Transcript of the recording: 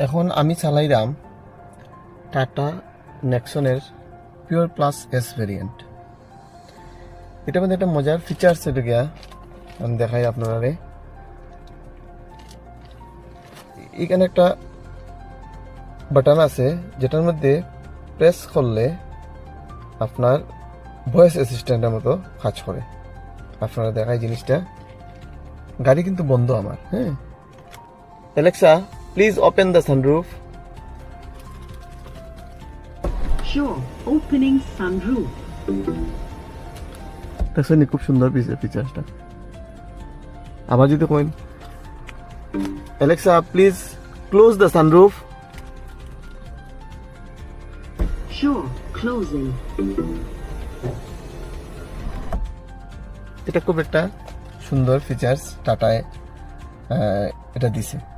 এখন আমি চালাইলাম টাটা নেক্সনের পিওর প্লাস এস ভেরিয়েন্ট। এটার মধ্যে একটা মজার ফিচার্স এটা গিয়া আমি দেখাই আপনারা। এখানে একটা বাটন আছে যেটার মধ্যে প্রেস করলে আপনার ভয়েস অ্যাসিস্ট্যান্টের মতো কাজ করে। আপনারা দেখাই জিনিসটা। গাড়ি কিন্তু বন্ধ আমার। হ্যাঁ, Alexa please open the sunroof. Sure, opening sunroof. দেখছেন খুব সুন্দর ফিচার্সটা। আবার যদি coin Alexa please close the sunroof. Sure, closing. এটা খুব একটা সুন্দর ফিচার্স টাটায় এটা দিছে।